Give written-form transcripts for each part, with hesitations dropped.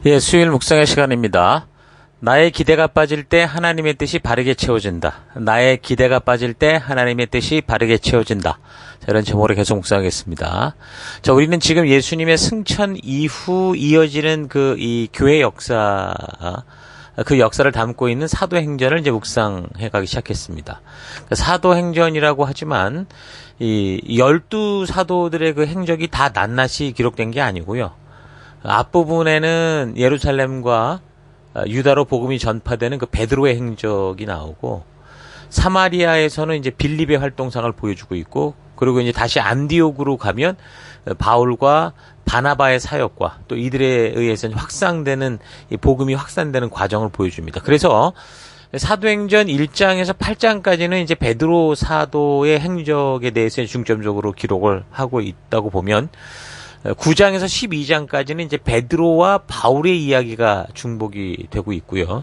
예, 수요일 묵상의 시간입니다. 나의 기대가 빠질 때 하나님의 뜻이 바르게 채워진다. 나의 기대가 빠질 때 하나님의 뜻이 바르게 채워진다. 자, 이런 제목으로 계속 묵상하겠습니다. 자, 우리는 지금 예수님의 승천 이후 이어지는 이 교회 역사, 그 역사를 담고 있는 사도행전을 이제 묵상해 가기 시작했습니다. 사도행전이라고 하지만 이 12사도들의 그 행적이 다 낱낱이 기록된 게 아니고요. 앞부분에는 예루살렘과 유다로 복음이 전파되는 그 베드로의 행적이 나오고, 사마리아에서는 이제 빌립의 활동상을 보여주고 있고, 그리고 이제 다시 안디옥으로 가면 바울과 바나바의 사역과 또 이들에 의해서 확산되는, 이 복음이 확산되는 과정을 보여줍니다. 그래서 사도행전 1장에서 8장까지는 이제 베드로 사도의 행적에 대해서 중점적으로 기록을 하고 있다고 보면, 9장에서 12장까지는 이제 베드로와 바울의 이야기가 중복이 되고 있고요.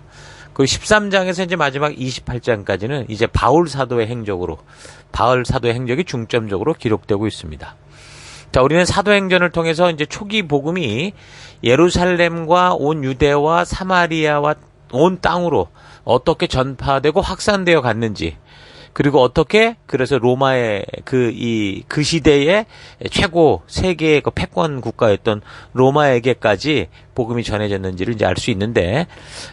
그리고 13장에서 이제 마지막 28장까지는 이제 바울 사도의 행적이 중점적으로 기록되고 있습니다. 자, 우리는 사도행전을 통해서 이제 초기 복음이 예루살렘과 온 유대와 사마리아와 온 땅으로 어떻게 전파되고 확산되어 갔는지, 그리고 어떻게 그래서 로마의 그 시대의 최고 세계의 그 패권 국가였던 로마에게까지 복음이 전해졌는지를 이제 알 수 있는데,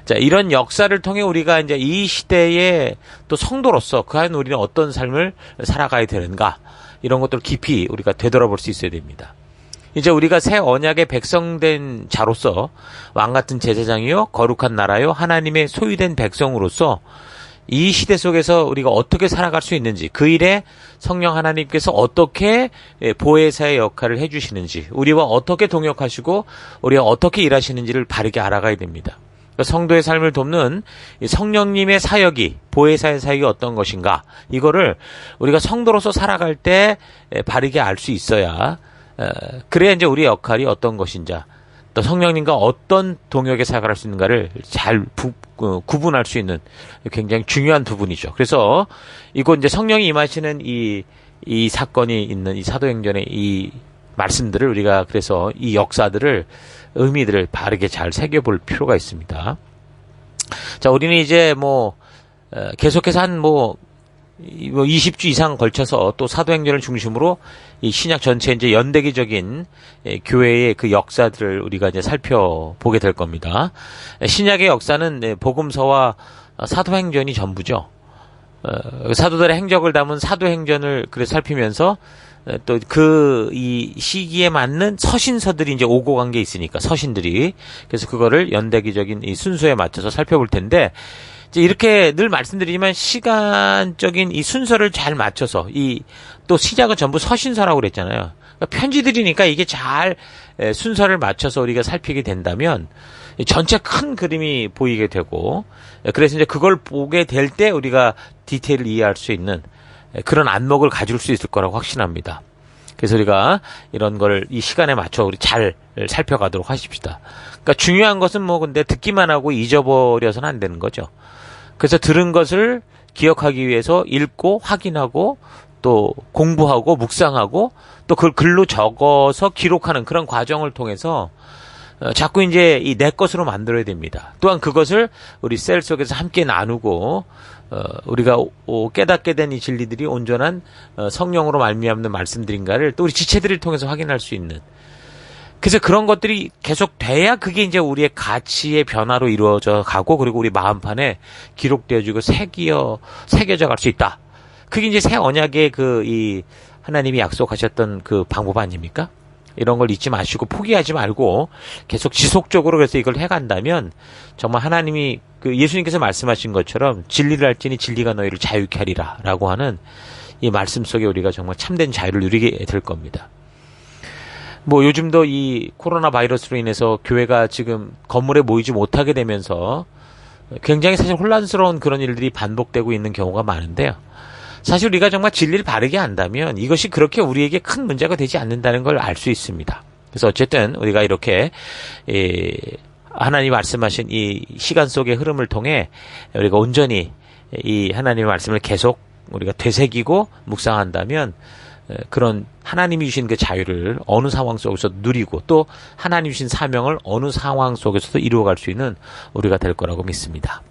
자, 이런 역사를 통해 우리가 이제 이 시대의 또 성도로서 과연 우리는 어떤 삶을 살아가야 되는가, 이런 것들을 깊이 우리가 되돌아볼 수 있어야 됩니다. 이제 우리가 새 언약의 백성된 자로서 왕 같은 제사장이요 거룩한 나라요 하나님의 소유된 백성으로서 이 시대 속에서 우리가 어떻게 살아갈 수 있는지, 그 일에 성령 하나님께서 어떻게 보혜사의 역할을 해주시는지, 우리와 어떻게 동역하시고 우리와 어떻게 일하시는지를 바르게 알아가야 됩니다. 성도의 삶을 돕는 성령님의 사역이, 보혜사의 사역이 어떤 것인가, 이거를 우리가 성도로서 살아갈 때 바르게 알 수 있어야, 그래야 이제 우리의 역할이 어떤 것인지, 또 성령님과 어떤 동역에 살아갈 수 있는가를 잘 구분할 수 있는 굉장히 중요한 부분이죠. 그래서 이곳 이제 성령이 임하시는 이 사건이 있는 이 사도행전의 이 말씀들을 우리가, 그래서 이 역사들을, 의미들을 바르게 잘 새겨볼 필요가 있습니다. 자, 우리는 이제 계속해서 한 20주 이상 걸쳐서 또 사도행전을 중심으로 이 신약 전체 이제 연대기적인 교회의 그 역사들을 우리가 이제 살펴보게 될 겁니다. 신약의 역사는 복음서와 사도행전이 전부죠. 사도들의 행적을 담은 사도행전을 살피면서 또 이 시기에 맞는 서신서들이 이제 오고 간 게 있으니까, 서신들이. 그래서 그거를 연대기적인 이 순서에 맞춰서 살펴볼 텐데, 이렇게 늘 말씀드리지만 시간적인 이 순서를 잘 맞춰서, 또 시작은 전부 서신서라고 그랬잖아요. 그러니까 편지들이니까 이게 잘 순서를 맞춰서 우리가 살피게 된다면 전체 큰 그림이 보이게 되고, 그래서 이제 그걸 보게 될 때 우리가 디테일을 이해할 수 있는 그런 안목을 가질 수 있을 거라고 확신합니다. 그래서 우리가 이런 걸 이 시간에 맞춰 우리 잘 살펴가도록 하십시다. 그러니까 중요한 것은 근데 듣기만 하고 잊어버려서는 안 되는 거죠. 그래서 들은 것을 기억하기 위해서 읽고 확인하고 또 공부하고 묵상하고 또 그걸 글로 적어서 기록하는 그런 과정을 통해서 자꾸 이제 내 것으로 만들어야 됩니다. 또한 그것을 우리 셀 속에서 함께 나누고, 우리가 깨닫게 된 이 진리들이 온전한 성령으로 말미암는 말씀들인가를 또 우리 지체들을 통해서 확인할 수 있는, 그래서 그런 것들이 계속 돼야 그게 이제 우리의 가치의 변화로 이루어져 가고, 그리고 우리 마음판에 기록되어지고 새겨져 갈 수 있다. 그게 이제 새 언약의 이 하나님이 약속하셨던 그 방법 아닙니까? 이런 걸 잊지 마시고 포기하지 말고 계속 지속적으로 그래서 이걸 해간다면 정말 하나님이 예수님께서 말씀하신 것처럼 진리를 알지니 진리가 너희를 자유케 하리라 라고 하는 이 말씀 속에 우리가 정말 참된 자유를 누리게 될 겁니다. 요즘도 이 코로나 바이러스로 인해서 교회가 지금 건물에 모이지 못하게 되면서 굉장히 사실 혼란스러운 그런 일들이 반복되고 있는 경우가 많은데요. 사실 우리가 정말 진리를 바르게 안다면 이것이 그렇게 우리에게 큰 문제가 되지 않는다는 걸 알 수 있습니다. 그래서 어쨌든 우리가 이렇게 하나님이 말씀하신 이 시간 속의 흐름을 통해 우리가 온전히 이 하나님의 말씀을 계속 우리가 되새기고 묵상한다면 그런 하나님이 주신 그 자유를 어느 상황 속에서 누리고 또 하나님이 주신 사명을 어느 상황 속에서도 이루어갈 수 있는 우리가 될 거라고 믿습니다.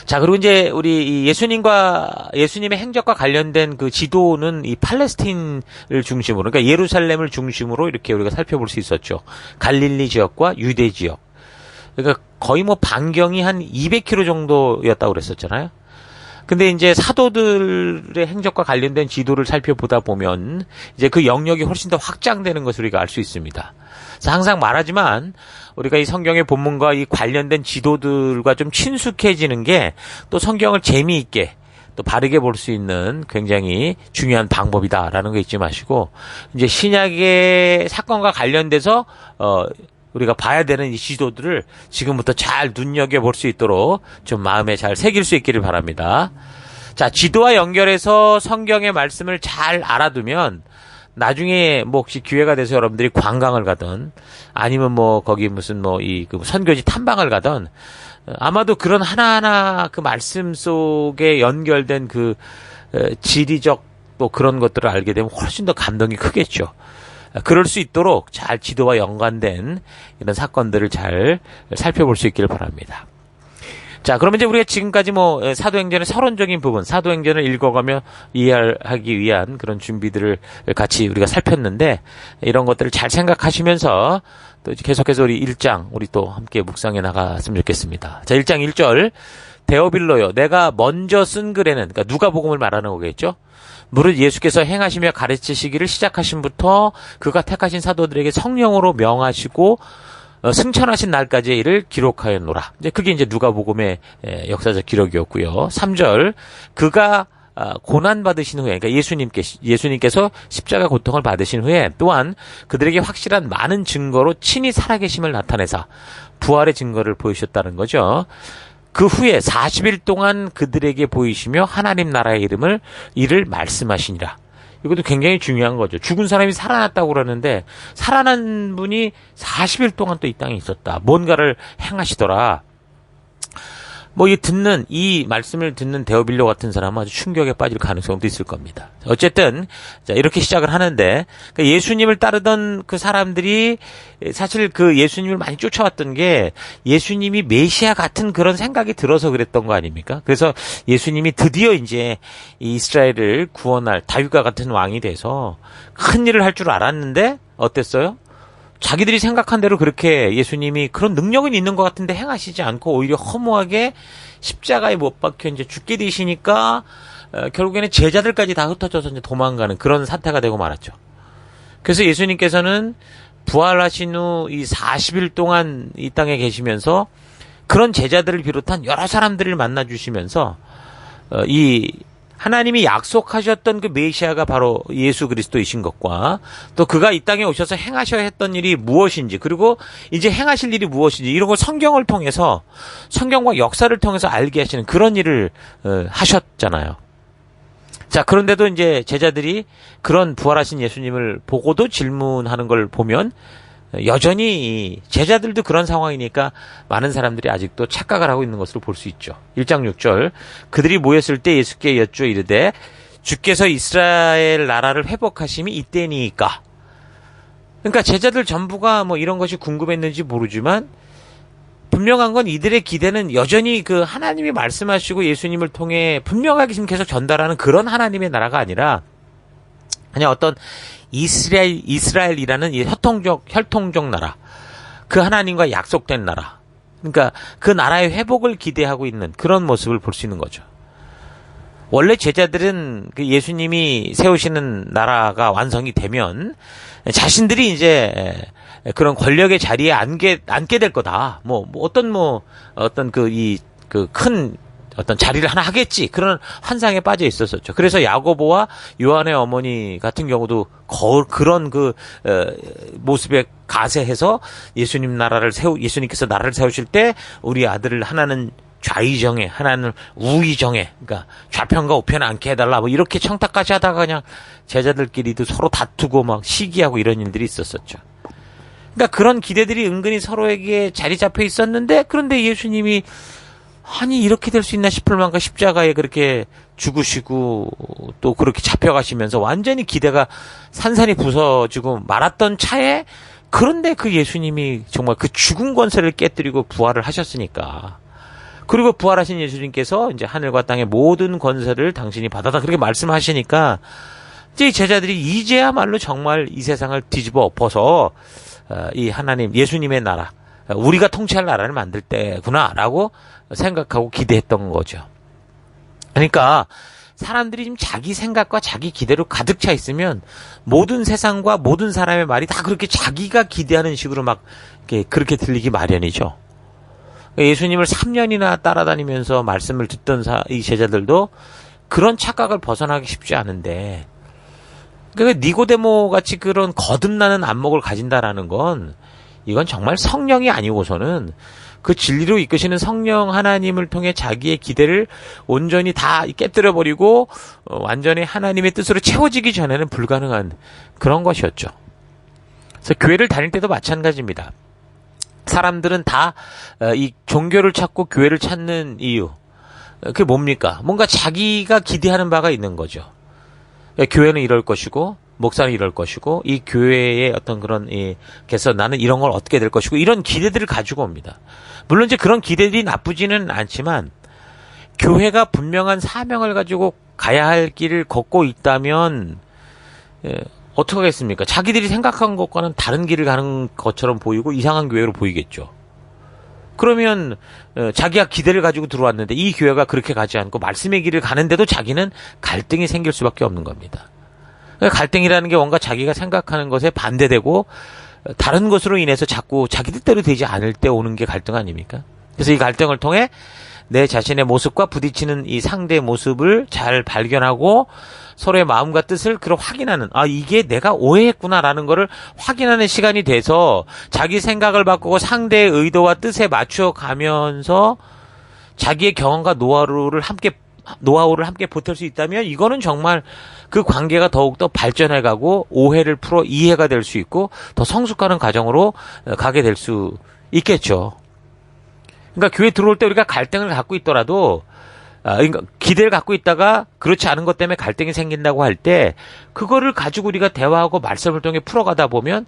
자, 그리고 이제 우리 예수님의 행적과 관련된 그 지도는 이 팔레스틴을 중심으로, 그러니까 예루살렘을 중심으로 이렇게 우리가 살펴볼 수 있었죠. 갈릴리 지역과 유대 지역. 그러니까 거의 뭐 반경이 한 200km 정도였다고 그랬었잖아요. 근데 이제 사도들의 행적과 관련된 지도를 살펴보다 보면 이제 그 영역이 훨씬 더 확장되는 것을 우리가 알 수 있습니다. 그래서 항상 말하지만 우리가 이 성경의 본문과 이 관련된 지도들과 좀 친숙해지는 게 또 성경을 재미있게 또 바르게 볼 수 있는 굉장히 중요한 방법이다라는 거 잊지 마시고 이제 신약의 사건과 관련돼서 우리가 봐야 되는 이 지도들을 지금부터 잘 눈여겨볼 수 있도록 좀 마음에 잘 새길 수 있기를 바랍니다. 자, 지도와 연결해서 성경의 말씀을 잘 알아두면 나중에 뭐 혹시 기회가 돼서 여러분들이 관광을 가든 아니면 뭐 거기 무슨 뭐 그 선교지 탐방을 가든 아마도 그런 하나하나 그 말씀 속에 연결된 그 지리적 또 그런 것들을 알게 되면 훨씬 더 감동이 크겠죠. 그럴 수 있도록 잘 지도와 연관된 이런 사건들을 잘 살펴볼 수 있기를 바랍니다. 자, 그러면 이제 우리가 지금까지 뭐 사도행전의 서론적인 부분, 사도행전을 읽어가며 이해하기 위한 그런 준비들을 같이 우리가 살폈는데 이런 것들을 잘 생각하시면서 또 계속해서 우리 1장 우리 또 함께 묵상해 나갔으면 좋겠습니다. 자, 1장 1절 데오빌로요, 내가 먼저 쓴 글에는, 그러니까 누가복음을 말하는 거겠죠. 무릇 예수께서 행하시며 가르치시기를 시작하신부터 그가 택하신 사도들에게 성령으로 명하시고 승천하신 날까지의 일을 기록하였노라. 이제 그게 이제 누가복음의 역사적 기록이었고요. 3절 그가 고난 받으신 후에, 그러니까 예수님께서 십자가 고통을 받으신 후에 또한 그들에게 확실한 많은 증거로 친히 살아계심을 나타내사 부활의 증거를 보이셨다는 거죠. 그 후에 40일 동안 그들에게 보이시며 하나님 나라의 일을 말씀하시니라. 이것도 굉장히 중요한 거죠. 죽은 사람이 살아났다고 그러는데 살아난 분이 40일 동안 또 이 땅에 있었다. 뭔가를 행하시더라. 뭐 이 말씀을 듣는 데오빌로 같은 사람은 아주 충격에 빠질 가능성도 있을 겁니다. 어쨌든 자, 이렇게 시작을 하는데 그러니까 예수님을 따르던 그 사람들이 사실 그 예수님을 많이 쫓아왔던 게 예수님이 메시아 같은 그런 생각이 들어서 그랬던 거 아닙니까? 그래서 예수님이 드디어 이제 이스라엘을 구원할 다윗과 같은 왕이 돼서 큰 일을 할 줄 알았는데 어땠어요? 자기들이 생각한 대로 그렇게 예수님이 그런 능력은 있는 것 같은데 행하시지 않고 오히려 허무하게 십자가에 못 박혀 이제 죽게 되시니까 결국에는 제자들까지 다 흩어져서 이제 도망가는 그런 사태가 되고 말았죠. 그래서 예수님께서는 부활하신 후 이 40일 동안 이 땅에 계시면서 그런 제자들을 비롯한 여러 사람들을 만나 주시면서 이 하나님이 약속하셨던 그 메시아가 바로 예수 그리스도이신 것과 또 그가 이 땅에 오셔서 행하셔야 했던 일이 무엇인지 그리고 이제 행하실 일이 무엇인지 이런 걸 성경을 통해서 성경과 역사를 통해서 알게 하시는 그런 일을 하셨잖아요. 자, 그런데도 이제 제자들이 그런 부활하신 예수님을 보고도 질문하는 걸 보면 여전히 제자들도 그런 상황이니까 많은 사람들이 아직도 착각을 하고 있는 것으로 볼 수 있죠. 1장 6절 그들이 모였을 때 예수께 여쭈어 이르되 주께서 이스라엘 나라를 회복하심이 이때니까. 그러니까 제자들 전부가 뭐 이런 것이 궁금했는지 모르지만 분명한 건 이들의 기대는 여전히 그 하나님이 말씀하시고 예수님을 통해 분명하게 지금 계속 전달하는 그런 하나님의 나라가 아니라 그냥 어떤 이스라엘이라는 이 혈통적 나라, 그 하나님과 약속된 나라, 그러니까 그 나라의 회복을 기대하고 있는 그런 모습을 볼 수 있는 거죠. 원래 제자들은 그 예수님이 세우시는 나라가 완성이 되면 자신들이 이제 그런 권력의 자리에 앉게 될 거다. 어떤 큰 어떤 자리를 하나 하겠지. 그런 환상에 빠져 있었었죠. 그래서 야고보와 요한의 어머니 같은 경우도 그런 모습에 가세해서 예수님께서 나라를 세우실 때 우리 아들을 하나는 좌의정에, 하나는 우의정에, 그러니까 좌편과 우편 앉게 해달라. 뭐 이렇게 청탁까지 하다가 그냥 제자들끼리도 서로 다투고 막 시기하고 이런 일들이 있었었죠. 그러니까 그런 기대들이 은근히 서로에게 자리 잡혀 있었는데 그런데 예수님이 아니 이렇게 될 수 있나 싶을 만큼 십자가에 그렇게 죽으시고 또 그렇게 잡혀가시면서 완전히 기대가 산산이 부서지고 말았던 차에, 그런데 그 예수님이 정말 그 죽은 권세를 깨뜨리고 부활을 하셨으니까, 그리고 부활하신 예수님께서 이제 하늘과 땅의 모든 권세를 당신이 받아다 그렇게 말씀하시니까 이제 제자들이 이제야말로 정말 이 세상을 뒤집어 엎어서 이 하나님 예수님의 나라, 우리가 통치할 나라를 만들 때구나라고 생각하고 기대했던 거죠. 그러니까 사람들이 지금 자기 생각과 자기 기대로 가득 차 있으면 모든 세상과 모든 사람의 말이 다 그렇게 자기가 기대하는 식으로 막 그렇게 들리기 마련이죠. 예수님을 3년이나 따라다니면서 말씀을 듣던 이 제자들도 그런 착각을 벗어나기 쉽지 않은데, 그러니까 니고데모 같이 그런 거듭나는 안목을 가진다라는 건, 이건 정말 성령이 아니고서는 그 진리로 이끄시는 성령 하나님을 통해 자기의 기대를 온전히 다 깨뜨려버리고 완전히 하나님의 뜻으로 채워지기 전에는 불가능한 그런 것이었죠. 그래서 교회를 다닐 때도 마찬가지입니다. 사람들은 다 이 종교를 찾고 교회를 찾는 이유, 그게 뭡니까? 뭔가 자기가 기대하는 바가 있는 거죠. 교회는 이럴 것이고 목사는 이럴 것이고 이 교회의 어떤 그런 그래서 나는 이런 걸 얻게 될 것이고, 이런 기대들을 가지고 옵니다. 물론 이제 그런 기대들이 나쁘지는 않지만 교회가 분명한 사명을 가지고 가야 할 길을 걷고 있다면 어떻게 하겠습니까? 자기들이 생각한 것과는 다른 길을 가는 것처럼 보이고 이상한 교회로 보이겠죠. 그러면 자기가 기대를 가지고 들어왔는데 이 교회가 그렇게 가지 않고 말씀의 길을 가는데도 자기는 갈등이 생길 수밖에 없는 겁니다. 갈등이라는 게 뭔가 자기가 생각하는 것에 반대되고 다른 것으로 인해서 자꾸 자기 뜻대로 되지 않을 때 오는 게 갈등 아닙니까? 그래서 이 갈등을 통해 내 자신의 모습과 부딪히는 이 상대의 모습을 잘 발견하고 서로의 마음과 뜻을 확인하는, 이게 내가 오해했구나라는 거를 확인하는 시간이 돼서 자기 생각을 바꾸고 상대의 의도와 뜻에 맞춰 가면서 자기의 경험과 노하우를 함께 보탤 수 있다면 이거는 정말 그 관계가 더욱더 발전해가고 오해를 풀어 이해가 될 수 있고 더 성숙하는 과정으로 가게 될 수 있겠죠. 그러니까 교회 들어올 때 우리가 갈등을 갖고 있더라도, 그러니까 기대를 갖고 있다가 그렇지 않은 것 때문에 갈등이 생긴다고 할 때 그거를 가지고 우리가 대화하고 말씀을 통해 풀어가다 보면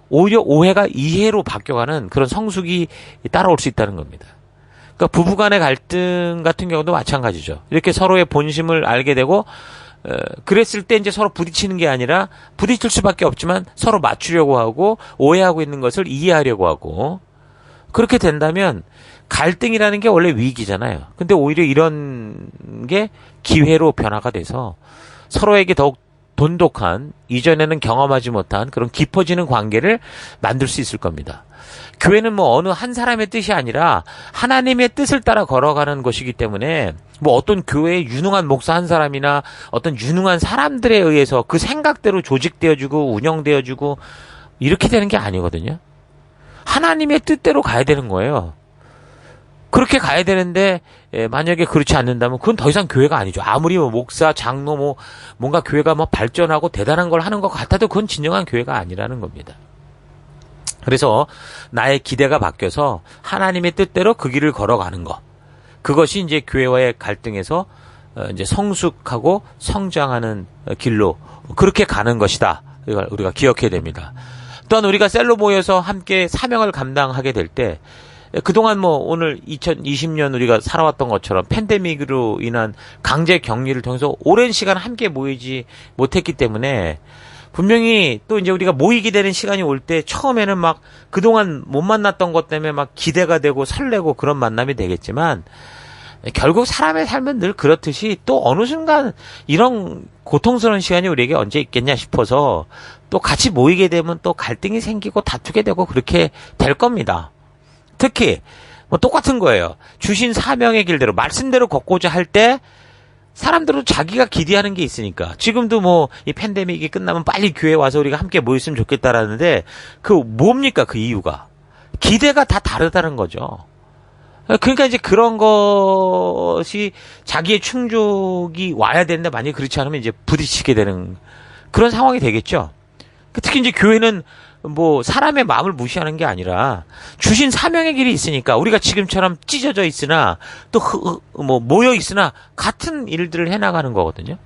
오히려 오해가 이해로 바뀌어가는 그런 성숙이 따라올 수 있다는 겁니다. 그러니까 부부간의 갈등 같은 경우도 마찬가지죠. 이렇게 서로의 본심을 알게 되고 그랬을 때 이제 서로 부딪히는 게 아니라 부딪힐 수밖에 없지만 서로 맞추려고 하고 오해하고 있는 것을 이해하려고 하고, 그렇게 된다면 갈등이라는 게 원래 위기잖아요. 근데 오히려 이런 게 기회로 변화가 돼서 서로에게 더욱 돈독한, 이전에는 경험하지 못한 그런 깊어지는 관계를 만들 수 있을 겁니다. 교회는 어느 한 사람의 뜻이 아니라 하나님의 뜻을 따라 걸어가는 것이기 때문에 어떤 교회의 유능한 목사 한 사람이나 어떤 유능한 사람들에 의해서 그 생각대로 조직되어지고 운영되어지고 이렇게 되는 게 아니거든요. 하나님의 뜻대로 가야 되는 거예요. 그렇게 가야 되는데 만약에 그렇지 않는다면 그건 더 이상 교회가 아니죠. 아무리 목사, 장로 뭔가 교회가 발전하고 대단한 걸 하는 것 같아도 그건 진정한 교회가 아니라는 겁니다. 그래서 나의 기대가 바뀌어서 하나님의 뜻대로 그 길을 걸어가는 것, 그것이 이제 교회와의 갈등에서 이제 성숙하고 성장하는 길로 그렇게 가는 것이다. 이걸 우리가 기억해야 됩니다. 또한 우리가 셀로 모여서 함께 사명을 감당하게 될 때, 그동안 오늘 2020년 우리가 살아왔던 것처럼 팬데믹으로 인한 강제 격리를 통해서 오랜 시간 함께 모이지 못했기 때문에 분명히 또 이제 우리가 모이게 되는 시간이 올 때 처음에는 그동안 못 만났던 것 때문에 기대가 되고 설레고 그런 만남이 되겠지만, 결국 사람의 삶은 늘 그렇듯이 또 어느 순간 이런 고통스러운 시간이 우리에게 언제 있겠냐 싶어서 또 같이 모이게 되면 또 갈등이 생기고 다투게 되고 그렇게 될 겁니다. 특히 똑같은 거예요. 주신 사명의 길대로 말씀대로 걷고자 할 때 사람들은 자기가 기대하는 게 있으니까, 지금도 이 팬데믹이 끝나면 빨리 교회 와서 우리가 함께 모였으면 좋겠다라는데 뭡니까 그 이유가? 기대가 다 다르다는 거죠. 그러니까 이제 그런 것이 자기의 충족이 와야 되는데 만약에 그렇지 않으면 이제 부딪히게 되는 그런 상황이 되겠죠. 특히 이제 교회는 뭐 사람의 마음을 무시하는 게 아니라 주신 사명의 길이 있으니까 우리가 지금처럼 찢어져 있으나 또 모여 있으나 같은 일들을 해나가는 거거든요.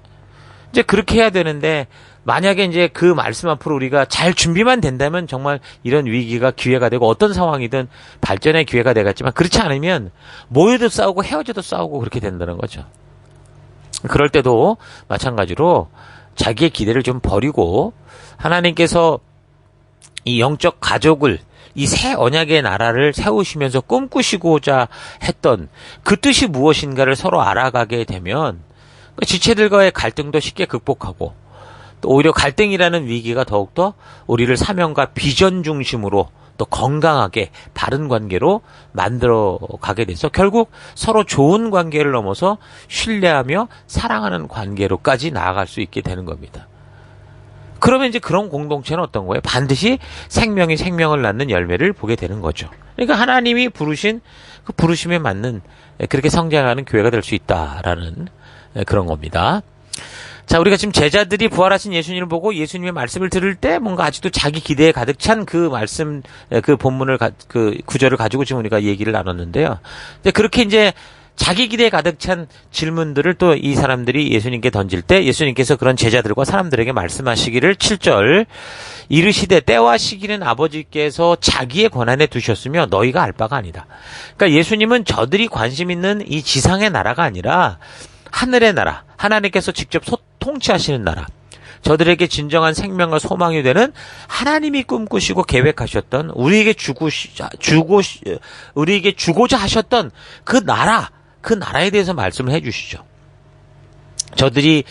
이제 그렇게 해야 되는데 만약에 이제 그 말씀 앞으로 우리가 잘 준비만 된다면 정말 이런 위기가 기회가 되고 어떤 상황이든 발전의 기회가 되겠지만 그렇지 않으면 모여도 싸우고 헤어져도 싸우고 그렇게 된다는 거죠. 그럴 때도 마찬가지로 자기의 기대를 좀 버리고 하나님께서 이 영적 가족을 이 새 언약의 나라를 세우시면서 꿈꾸시고자 했던 그 뜻이 무엇인가를 서로 알아가게 되면 지체들과의 갈등도 쉽게 극복하고 또 오히려 갈등이라는 위기가 더욱더 우리를 사명과 비전 중심으로 또 건강하게 바른 관계로 만들어 가게 돼서 결국 서로 좋은 관계를 넘어서 신뢰하며 사랑하는 관계로까지 나아갈 수 있게 되는 겁니다. 그러면 이제 그런 공동체는 어떤 거예요? 반드시 생명이 생명을 낳는 열매를 보게 되는 거죠. 그러니까 하나님이 부르신 그 부르심에 맞는 그렇게 성장하는 교회가 될 수 있다라는 그런 겁니다. 자, 우리가 지금 제자들이 부활하신 예수님을 보고 예수님의 말씀을 들을 때 뭔가 아직도 자기 기대에 가득 찬 그 말씀, 그 본문을, 그 구절을 가지고 지금 우리가 얘기를 나눴는데요. 그렇게 이제 자기 기대에 가득 찬 질문들을 또 이 사람들이 예수님께 던질 때 예수님께서 그런 제자들과 사람들에게 말씀하시기를 7절 이르시되 때와 시기는 아버지께서 자기의 권한에 두셨으며 너희가 알 바가 아니다. 그러니까 예수님은 저들이 관심 있는 이 지상의 나라가 아니라 하늘의 나라, 하나님께서 직접 통치하시는 나라, 저들에게 진정한 생명과 소망이 되는 하나님이 꿈꾸시고 계획하셨던 우리에게 주고자 하셨던 그 나라에 대해서 말씀을 해주시죠. 저들이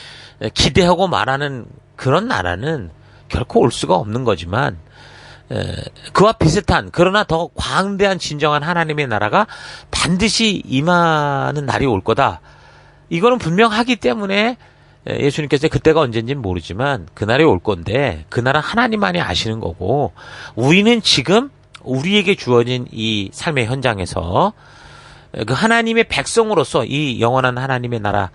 기대하고 말하는 그런 나라는 결코 올 수가 없는 거지만 그와 비슷한 그러나 더 광대한 진정한 하나님의 나라가 반드시 임하는 날이 올 거다. 이거는 분명하기 때문에 예수님께서 그때가 언젠지는 모르지만 그날이 올 건데 그날은 하나님만이 아시는 거고 우리는 지금 우리에게 주어진 이 삶의 현장에서 그 하나님의 백성으로서 이 영원한 하나님의 나라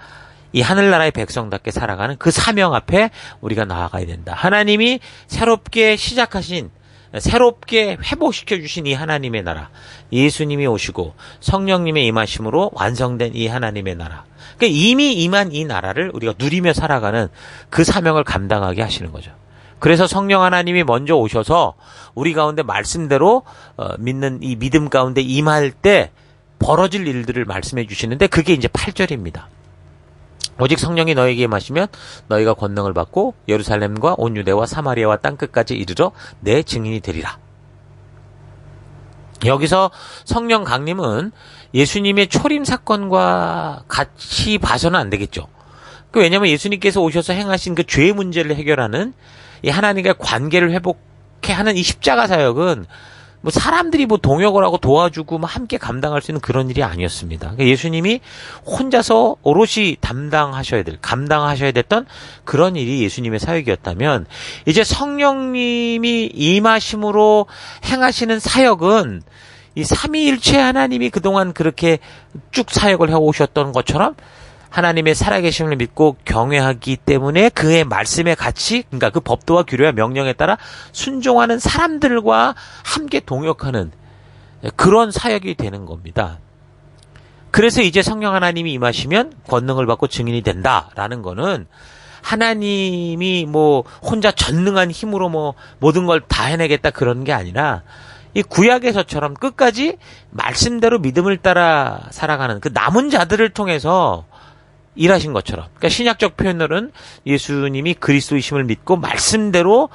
이 하늘나라의 백성답게 살아가는 그 사명 앞에 우리가 나아가야 된다. 하나님이 새롭게 시작하신 새롭게 회복시켜 주신 이 하나님의 나라 예수님이 오시고 성령님의 임하심으로 완성된 이 하나님의 나라 그러니까 이미 임한 이 나라를 우리가 누리며 살아가는 그 사명을 감당하게 하시는 거죠. 그래서 성령 하나님이 먼저 오셔서 우리 가운데 말씀대로 믿는 이 믿음 가운데 임할 때 벌어질 일들을 말씀해 주시는데 그게 이제 8절입니다. 오직 성령이 너에게 임하시면 너희가 권능을 받고 예루살렘과 온 유대와 사마리아와 땅끝까지 이르러 내 증인이 되리라. 여기서 성령 강림은 예수님의 초림 사건과 같이 봐서는 안 되겠죠. 왜냐하면 예수님께서 오셔서 행하신 그 죄의 문제를 해결하는 이 하나님과의 관계를 회복해 하는 이 십자가 사역은 뭐 사람들이 뭐 동역을 하고 도와주고 뭐 함께 감당할 수 있는 그런 일이 아니었습니다. 그러니까 예수님이 혼자서 오롯이 감당하셔야 됐던 그런 일이 예수님의 사역이었다면 이제 성령님이 임하심으로 행하시는 사역은 이 삼위일체 하나님이 그동안 그렇게 쭉 사역을 해오셨던 것처럼 하나님의 살아계심을 믿고 경외하기 때문에 그의 말씀에 같이 그러니까 그 법도와 규례와 명령에 따라 순종하는 사람들과 함께 동역하는 그런 사역이 되는 겁니다. 그래서 이제 성령 하나님이 임하시면 권능을 받고 증인이 된다라는 거는 하나님이 뭐 혼자 전능한 힘으로 뭐 모든 걸 다 해내겠다 그런 게 아니라 이 구약에서처럼 끝까지 말씀대로 믿음을 따라 살아가는 그 남은 자들을 통해서 일하신 것처럼. 그러니까 신약적 표현으로는 예수님이 그리스도이심을 믿고 말씀대로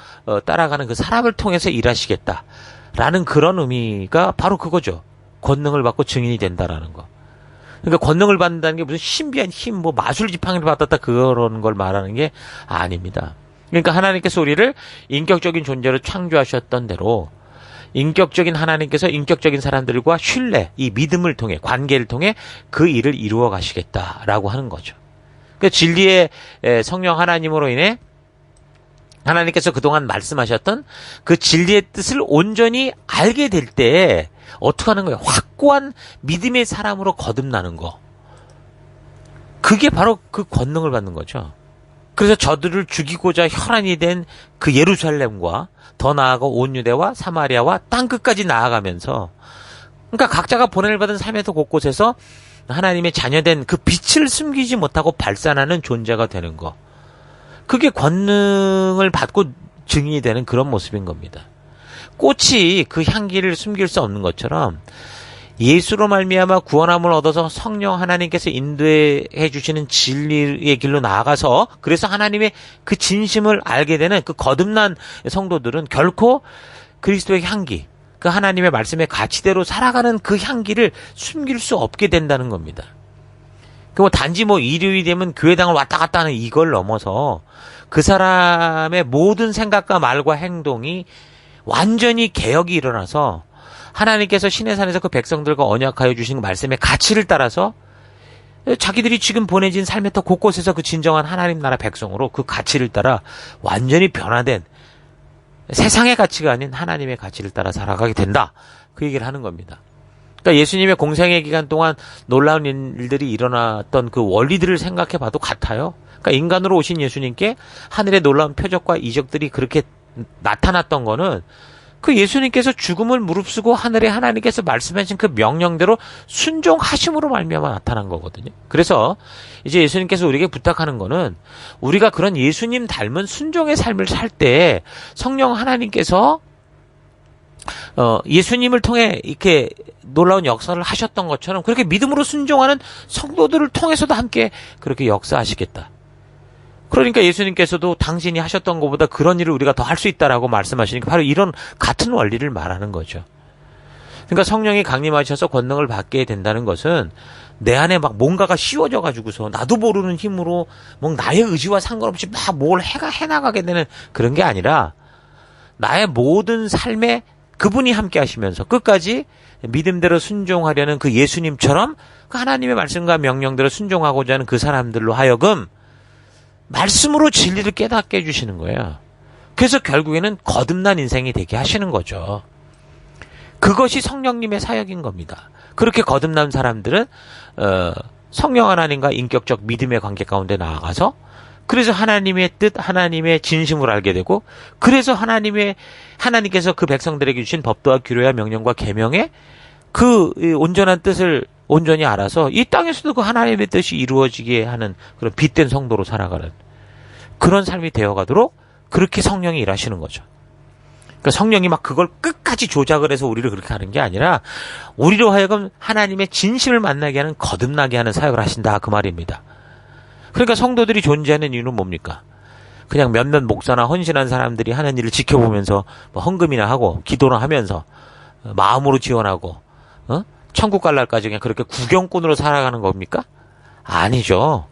따라가는 그 사람을 통해서 일하시겠다라는 그런 의미가 바로 그거죠. 권능을 받고 증인이 된다라는 거. 그러니까 권능을 받는다는 게 무슨 신비한 힘, 뭐 마술 지팡이를 받았다 그런 걸 말하는 게 아닙니다. 그러니까 하나님께서 우리를 인격적인 존재로 창조하셨던 대로 인격적인 하나님께서 인격적인 사람들과 신뢰, 이 믿음을 통해 관계를 통해 그 일을 이루어 가시겠다라고 하는 거죠. 그 진리의 성령 하나님으로 인해 하나님께서 그동안 말씀하셨던 그 진리의 뜻을 온전히 알게 될 때 어떻게 하는 거예요? 확고한 믿음의 사람으로 거듭나는 거. 그게 바로 그 권능을 받는 거죠. 그래서 저들을 죽이고자 혈안이 된 그 예루살렘과 더 나아가 온 유대와 사마리아와 땅끝까지 나아가면서, 그러니까 각자가 보냄을 받은 삶에서 곳곳에서 하나님의 자녀된 그 빛을 숨기지 못하고 발산하는 존재가 되는 거. 그게 권능을 받고 증인이 되는 그런 모습인 겁니다. 꽃이 그 향기를 숨길 수 없는 것처럼 예수로 말미암아 구원함을 얻어서 성령 하나님께서 인도해 주시는 진리의 길로 나아가서, 그래서 하나님의 그 진심을 알게 되는 그 거듭난 성도들은 결코 그리스도의 향기, 그 하나님의 말씀의 가치대로 살아가는 그 향기를 숨길 수 없게 된다는 겁니다. 그 단지 일요일이 되면 교회당을 왔다 갔다 하는 이걸 넘어서 그 사람의 모든 생각과 말과 행동이 완전히 개혁이 일어나서 하나님께서 시내산에서 그 백성들과 언약하여 주신 말씀의 가치를 따라서 자기들이 지금 보내진 삶의 터 곳곳에서 그 진정한 하나님 나라 백성으로 그 가치를 따라 완전히 변화된, 세상의 가치가 아닌 하나님의 가치를 따라 살아가게 된다. 그 얘기를 하는 겁니다. 그러니까 예수님의 공생의 기간 동안 놀라운 일들이 일어났던 그 원리들을 생각해 봐도 같아요. 그러니까 인간으로 오신 예수님께 하늘의 놀라운 표적과 이적들이 그렇게 나타났던 거는 그 예수님께서 죽음을 무릅쓰고 하늘의 하나님께서 말씀하신 그 명령대로 순종하심으로 말미암아 나타난 거거든요. 그래서 이제 예수님께서 우리에게 부탁하는 거는, 우리가 그런 예수님 닮은 순종의 삶을 살 때 성령 하나님께서 예수님을 통해 이렇게 놀라운 역사를 하셨던 것처럼 그렇게 믿음으로 순종하는 성도들을 통해서도 함께 그렇게 역사하시겠다. 그러니까 예수님께서도 당신이 하셨던 것보다 그런 일을 우리가 더 할 수 있다라고 말씀하시니까 바로 이런 같은 원리를 말하는 거죠. 그러니까 성령이 강림하셔서 권능을 받게 된다는 것은 내 안에 막 뭔가가 씌워져 가지고서 나도 모르는 힘으로 나의 의지와 상관없이 막 뭘 해나가게 되는 그런 게 아니라, 나의 모든 삶에 그분이 함께 하시면서 끝까지 믿음대로 순종하려는 그 예수님처럼 그 하나님의 말씀과 명령대로 순종하고자 하는 그 사람들로 하여금 말씀으로 진리를 깨닫게 해주시는 거예요. 그래서 결국에는 거듭난 인생이 되게 하시는 거죠. 그것이 성령님의 사역인 겁니다. 그렇게 거듭난 사람들은 성령 하나님과 인격적 믿음의 관계 가운데 나아가서, 그래서 하나님의 뜻, 하나님의 진심을 알게 되고, 그래서 하나님께서 그 백성들에게 주신 법도와 규례와 명령과 계명의 그 온전한 뜻을 온전히 알아서 이 땅에서도 그 하나님의 뜻이 이루어지게 하는 그런 빛된 성도로 살아가는 그런 삶이 되어가도록 그렇게 성령이 일하시는 거죠. 그러니까 성령이 막 그걸 끝까지 조작을 해서 우리를 그렇게 하는 게 아니라, 우리로 하여금 하나님의 진심을 만나게 하는, 거듭나게 하는 사역을 하신다, 그 말입니다. 그러니까 성도들이 존재하는 이유는 뭡니까? 그냥 몇몇 목사나 헌신한 사람들이 하는 일을 지켜보면서 헌금이나 하고 기도나 하면서 마음으로 지원하고 천국 갈 날까지 그냥 그렇게 구경꾼으로 살아가는 겁니까? 아니죠.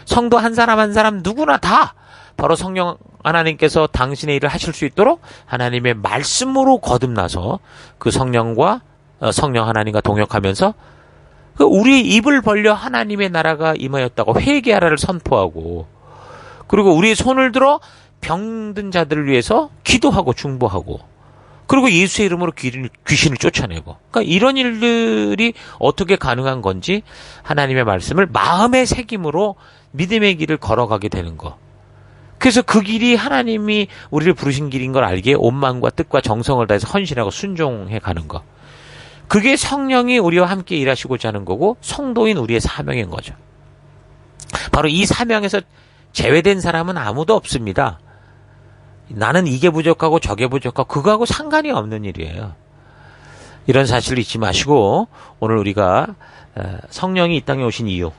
성도 한 사람 한 사람 누구나 다 바로 성령 하나님께서 당신의 일을 하실 수 있도록 하나님의 말씀으로 거듭나서 그 성령과 성령 하나님과 동역하면서 우리 입을 벌려 하나님의 나라가 임하였다고 회개하라를 선포하고, 그리고 우리의 손을 들어 병든 자들을 위해서 기도하고 중보하고, 그리고 예수의 이름으로 귀신을 쫓아내고, 그러니까 이런 일들이 어떻게 가능한 건지 하나님의 말씀을 마음의 새김으로 믿음의 길을 걸어가게 되는 거. 그래서 그 길이 하나님이 우리를 부르신 길인 걸 알기에 온 마음과 뜻과 정성을 다해서 헌신하고 순종해 가는 거. 그게 성령이 우리와 함께 일하시고자 하는 거고, 성도인 우리의 사명인 거죠. 바로 이 사명에서 제외된 사람은 아무도 없습니다. 나는 이게 부족하고 저게 부족하고 그거하고 상관이 없는 일이에요. 이런 사실을 잊지 마시고, 오늘 우리가 성령이 이 땅에 오신 이유,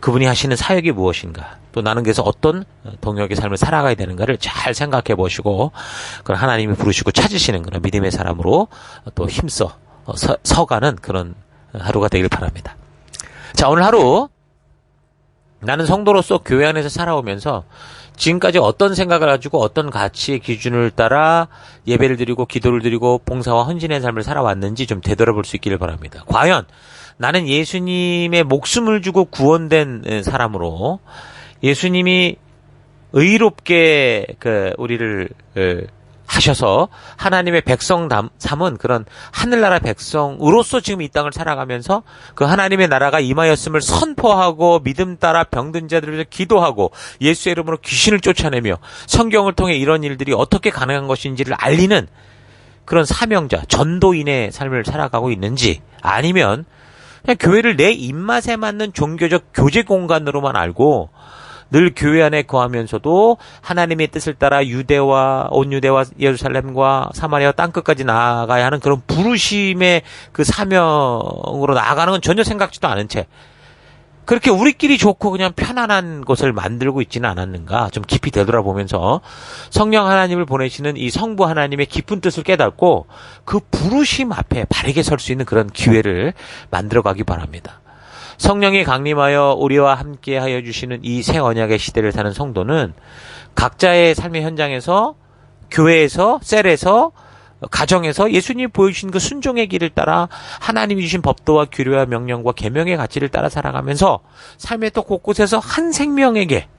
그분이 하시는 사역이 무엇인가, 또 나는 그래서 어떤 동역의 삶을 살아가야 되는가를 잘 생각해 보시고, 그런 하나님이 부르시고 찾으시는 그런 믿음의 사람으로 또 힘써 서가는 그런 하루가 되길 바랍니다. 자, 오늘 하루 나는 성도로서 교회 안에서 살아오면서 지금까지 어떤 생각을 가지고 어떤 가치의 기준을 따라 예배를 드리고 기도를 드리고 봉사와 헌신의 삶을 살아왔는지 좀 되돌아볼 수 있기를 바랍니다. 과연 나는 예수님의 목숨을 주고 구원된 사람으로, 예수님이 의롭게 우리를 가셔서 하나님의 백성 삼은 그런 하늘나라 백성으로서 지금 이 땅을 살아가면서 그 하나님의 나라가 임하였음을 선포하고 믿음 따라 병든 자들을 위해 기도하고 예수의 이름으로 귀신을 쫓아내며 성경을 통해 이런 일들이 어떻게 가능한 것인지를 알리는 그런 사명자, 전도인의 삶을 살아가고 있는지, 아니면 그냥 교회를 내 입맛에 맞는 종교적 교제 공간으로만 알고 늘 교회 안에 거하면서도 하나님의 뜻을 따라 온 유대와 예루살렘과 사마리아 땅끝까지 나아가야 하는 그런 부르심의 그 사명으로 나아가는 건 전혀 생각지도 않은 채 그렇게 우리끼리 좋고 그냥 편안한 것을 만들고 있지는 않았는가, 좀 깊이 되돌아보면서 성령 하나님을 보내시는 이 성부 하나님의 깊은 뜻을 깨닫고 그 부르심 앞에 바르게 설 수 있는 그런 기회를 만들어가기 바랍니다. 성령이 강림하여 우리와 함께 하여 주시는 이 새 언약의 시대를 사는 성도는 각자의 삶의 현장에서, 교회에서, 셀에서, 가정에서 예수님이 보여주신 그 순종의 길을 따라 하나님이 주신 법도와 규례와 명령과 계명의 가치를 따라 살아가면서 삶의 또 곳곳에서 한 생명에게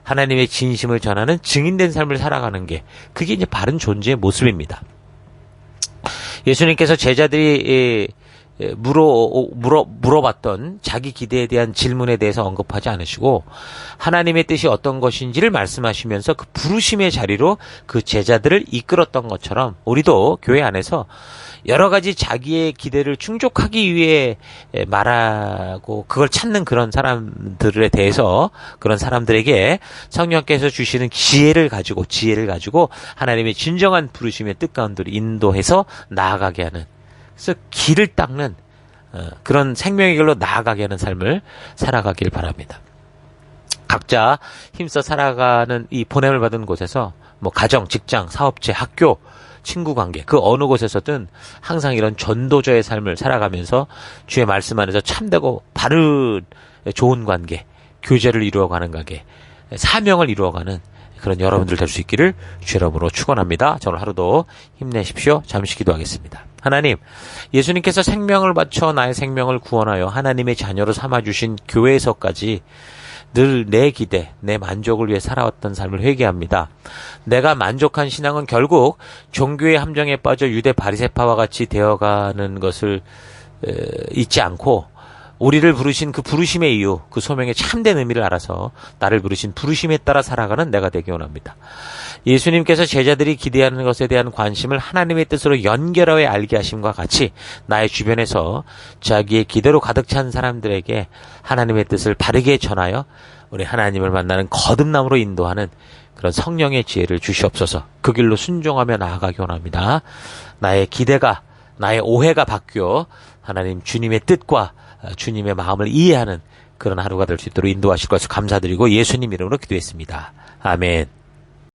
하나님의 진심을 전하는 증인된 삶을 살아가는 게, 그게 이제 바른 존재의 모습입니다. 예수님께서 제자들이 물어봤던 자기 기대에 대한 질문에 대해서 언급하지 않으시고 하나님의 뜻이 어떤 것인지를 말씀하시면서 그 부르심의 자리로 그 제자들을 이끌었던 것처럼 우리도 교회 안에서 여러 가지 자기의 기대를 충족하기 위해 말하고 그걸 찾는 그런 사람들에 대해서, 그런 사람들에게 성령께서 주시는 지혜를 가지고 하나님의 진정한 부르심의 뜻 가운데로 인도해서 나아가게 하는, 그래서 길을 닦는 그런 생명의 길로 나아가게 하는 삶을 살아가길 바랍니다. 각자 힘써 살아가는 이 보냄을 받은 곳에서 가정, 직장, 사업체, 학교, 친구관계, 그 어느 곳에서든 항상 이런 전도자의 삶을 살아가면서 주의 말씀 안에서 참되고 바른 좋은 관계, 교제를 이루어가는 관계, 사명을 이루어가는 그런 여러분들 될 수 있기를 주의 이름으로 축원합니다. 오늘 하루도 힘내십시오. 잠시 기도하겠습니다. 하나님, 예수님께서 생명을 바쳐 나의 생명을 구원하여 하나님의 자녀로 삼아주신 교회에서까지 늘 내 기대, 내 만족을 위해 살아왔던 삶을 회개합니다. 내가 만족한 신앙은 결국 종교의 함정에 빠져 유대 바리새파와 같이 되어가는 것을 잊지 않고 우리를 부르신 그 부르심의 이유, 그 소명의 참된 의미를 알아서 나를 부르신 부르심에 따라 살아가는 내가 되기 원합니다. 예수님께서 제자들이 기대하는 것에 대한 관심을 하나님의 뜻으로 연결하여 알게 하심과 같이 나의 주변에서 자기의 기대로 가득 찬 사람들에게 하나님의 뜻을 바르게 전하여 우리 하나님을 만나는 거듭남으로 인도하는 그런 성령의 지혜를 주시옵소서. 그 길로 순종하며 나아가기 원합니다. 나의 기대가, 나의 오해가 바뀌어 하나님 주님의 뜻과 주님의 마음을 이해하는 그런 하루가 될 수 있도록 인도하실 것을 감사드리고 예수님 이름으로 기도했습니다. 아멘.